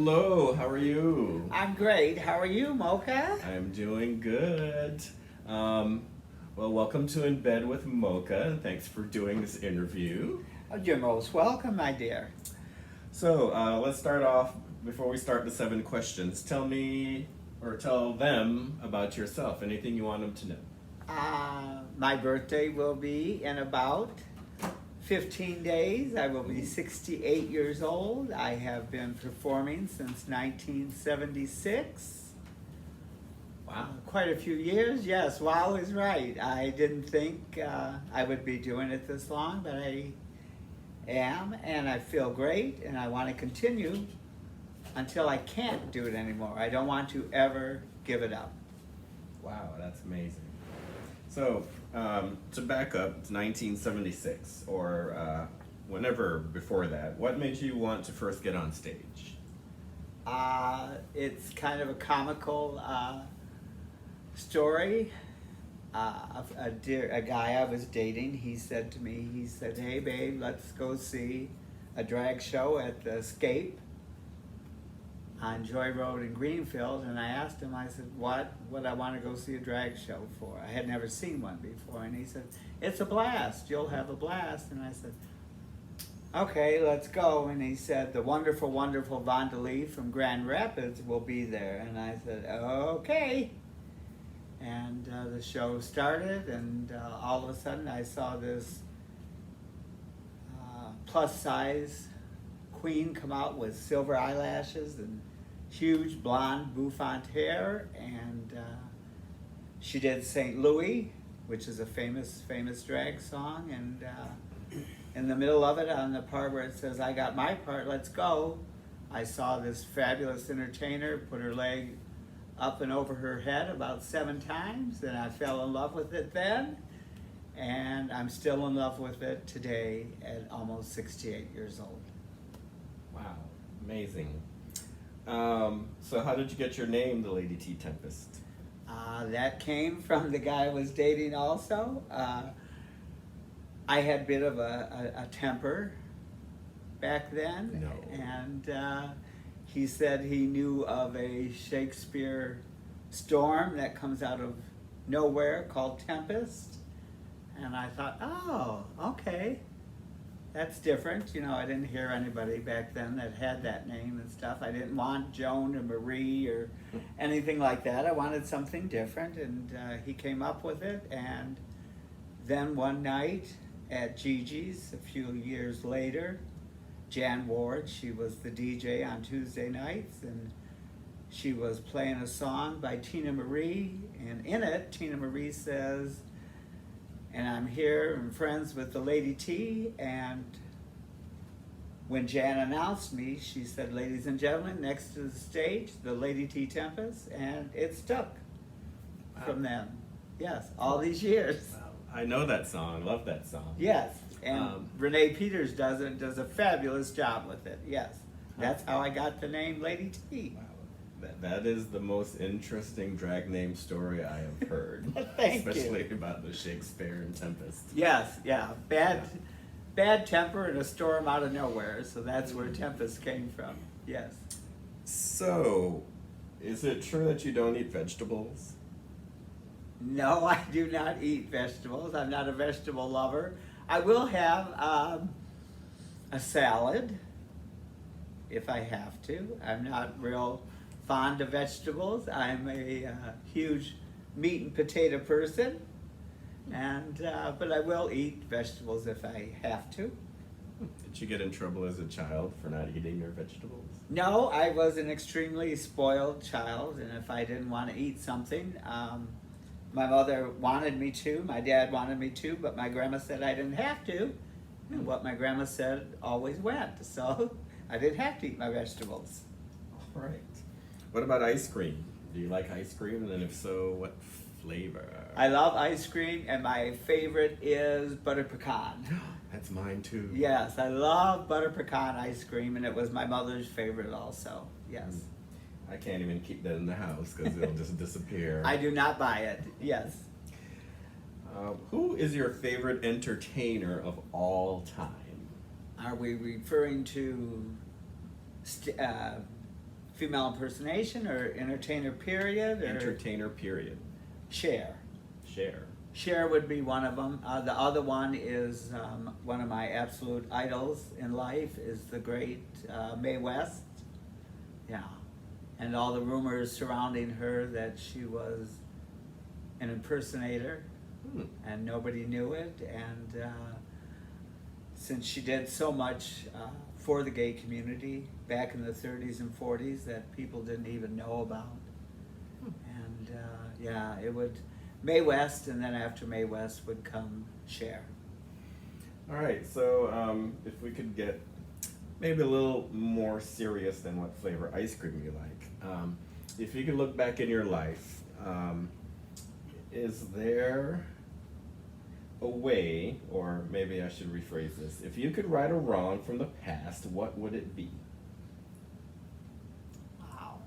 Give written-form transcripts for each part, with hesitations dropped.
Hello, how are you? I'm great. How are you, Mocha? I'm doing good. Well, welcome to In Bed with Mocha, and thanks for doing this interview. Oh, you're most welcome, my dear. So, let's start off, before we start the 7 questions, tell me, or tell them about yourself, anything you want them to know. My birthday will be in about 15 days. I will be 68 years old. I have been performing since 1976. Wow. Quite a few years. Yes, wow is right. I didn't think I would be doing it this long, but I am, and I feel great, and I want to continue until I can't do it anymore. I don't want to ever give it up. Wow, that's amazing. So, to back up, it's 1976, or whenever before that. What made you want to first get on stage? It's kind of a comical story. A guy I was dating, he said to me, hey babe, let's go see a drag show at the Escape on Joy Road in Greenfield. And I asked him, I said, what would I want to go see a drag show for? I had never seen one before. And he said, it's a blast, you'll have a blast. And I said, okay, let's go. And he said, the wonderful, wonderful Vondalee from Grand Rapids will be there. And I said, okay. And the show started, and all of a sudden I saw this plus size queen come out with silver eyelashes and huge blonde bouffant hair, and she did St. Louis, which is a famous drag song, and in the middle of it, on the part where it says, I got my part, let's go, I saw this fabulous entertainer put her leg up and over her head about 7 times, and I fell in love with it then, and I'm still in love with it today at almost 68 years old. Wow, amazing. So how did you get your name, the Lady T Tempest? That came from the guy I was dating also. I had a bit of a temper back then, No. and he said he knew of a Shakespeare storm that comes out of nowhere called Tempest. And I thought, oh, okay, that's different. You know, I didn't hear anybody back then that had that name and stuff. I didn't want Joan or Marie or anything like that. I wanted something different, and he came up with it. And then one night at Gigi's, a few years later, Jan Ward, she was the DJ on Tuesday nights, and she was playing a song by Tina Marie, and in it, Tina Marie says, and I'm here and friends with the Lady T, and when Jan announced me, she said, ladies and gentlemen, next to the stage, the Lady T Tempest, and it stuck from them. Yes, all these years. Wow. I know that song, love that song. Yes. And Renee Peters does a fabulous job with it. Yes, that's how I got the name Lady T. Wow, that is the most interesting drag name story I have heard. Thank Especially you. about the Shakespeare and Tempest. Yes, yeah, bad temper and a storm out of nowhere. So that's where Tempest came from. Yes. So, is it true that you don't eat vegetables? No, I do not eat vegetables. I'm not a vegetable lover. I will have a salad if I have to. I'm not real fond of vegetables. I'm a huge meat and potato person, and but I will eat vegetables if I have to. Did you get in trouble as a child for not eating your vegetables? No, I was an extremely spoiled child, and if I didn't want to eat something, my mother wanted me to, my dad wanted me to, but my grandma said I didn't have to. And what my grandma said always went, so I didn't have to eat my vegetables. All right. What about ice cream? Do you like ice cream? And then if so, what flavor? I love ice cream, and my favorite is butter pecan. That's mine too. Yes, I love butter pecan ice cream, and it was my mother's favorite also. Yes. I can't even keep that in the house because it'll just disappear. I do not buy it. Yes. Who is your favorite entertainer of all time? Are we referring to Female impersonation or entertainer period or Entertainer period. Cher. Share. Cher would be one of them. The other one is one of my absolute idols in life is the great Mae West. Yeah. And all the rumors surrounding her that she was an impersonator and nobody knew it. And since she did so much for the gay community back in the 30s and 40s that people didn't even know about. And yeah, it would, Mae West, and then after Mae West would come Cher. All right, so if we could get maybe a little more serious than what flavor ice cream you like. If you could look back in your life, is there a way, or maybe I should rephrase this, if you could right a wrong from the past, what would it be? Wow.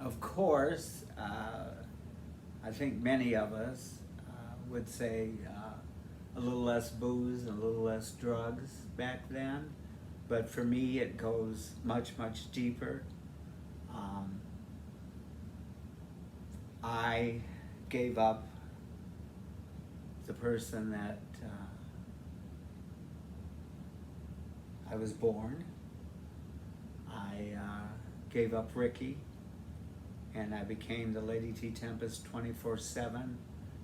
Of course, I think many of us would say a little less booze and a little less drugs back then, but for me it goes much, much deeper. I gave up the person that I was born. I gave up Ricky, and I became the Lady T Tempest 24/7.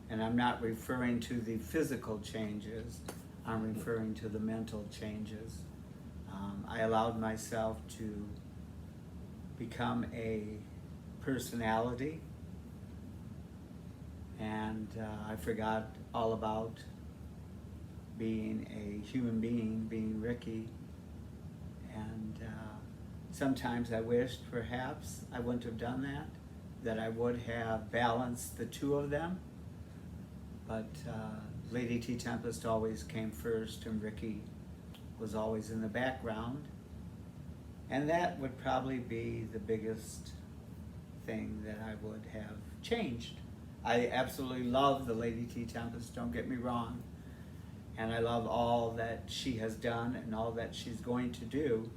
And I'm not referring to the physical changes, I'm referring to the mental changes. I allowed myself to become a personality, and I forgot all about being a human being, being Ricky. And sometimes I wished perhaps I wouldn't have done that I would have balanced the two of them. But Lady T Tempest always came first, and Ricky was always in the background. And that would probably be the biggest thing that I would have changed. I absolutely love the Lady T Tempest, don't get me wrong. And I love all that she has done and all that she's going to do.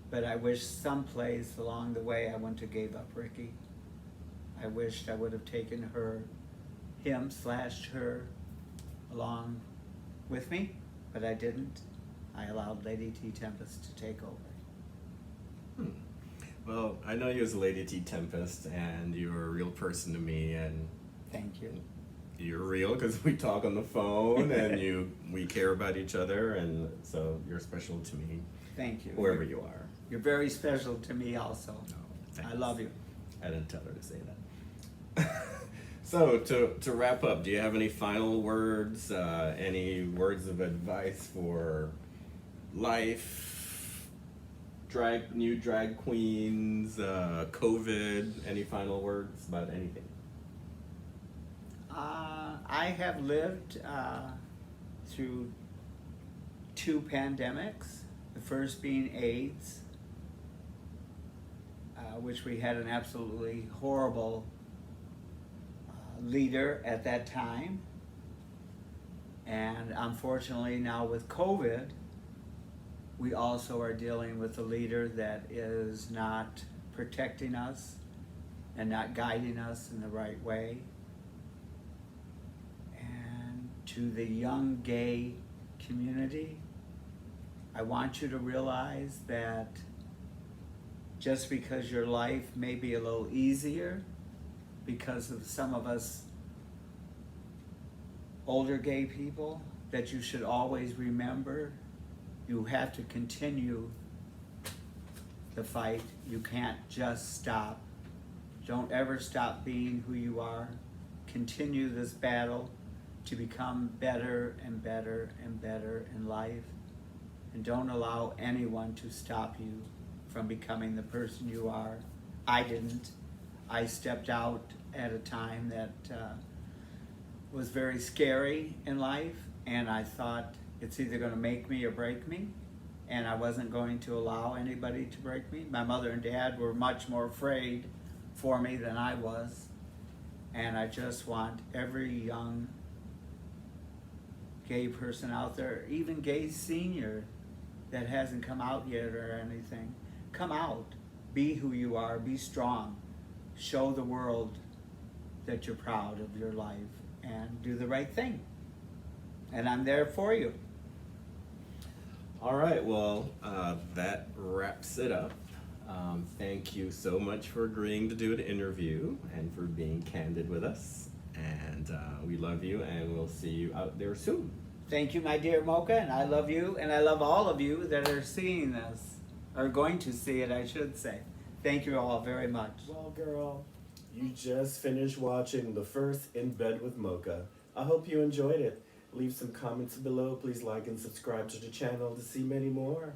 But I wish someplace along the way I wouldn't have gave up Ricky. I wished I would have taken him/her along with me, but I didn't. I allowed Lady T Tempest to take over. Well, I know you as Lady T Tempest, and you're a real person to me, and Thank you. you're real because we talk on the phone, and we care about each other, and so you're special to me, Thank you. whoever you are. You're very special to me also. Oh, I thanks. love you. I didn't tell her to say that. So to wrap up, do you have any final words? Any words of advice for life? New drag queens? COVID? Any final words about anything? I have lived through 2 pandemics. The first being AIDS, which we had an absolutely horrible leader at that time. And unfortunately now with COVID, we also are dealing with a leader that is not protecting us and not guiding us in the right way. And to the young gay community, I want you to realize that just because your life may be a little easier because of some of us older gay people, that you should always remember you have to continue the fight. You can't just stop. Don't ever stop being who you are. Continue this battle to become better and better and better in life. And don't allow anyone to stop you from becoming the person you are. I didn't. I stepped out at a time that was very scary in life, and I thought it's either going to make me or break me, and I wasn't going to allow anybody to break me. My mother and dad were much more afraid for me than I was, and I just want every young gay person out there, even gay senior that hasn't come out yet or anything, come out. Be who you are. Be strong. Show the world that you're proud of your life and do the right thing. And I'm there for you. All right, well, that wraps it up. Thank you so much for agreeing to do an interview and for being candid with us. And we love you, and we'll see you out there soon. Thank you, my dear Mocha, and I love you, and I love all of you that are seeing this, or going to see it, I should say. Thank you all very much. Well, girl, you just finished watching the first In Bed with Mocha. I hope you enjoyed it. Leave some comments below. Please like and subscribe to the channel to see many more.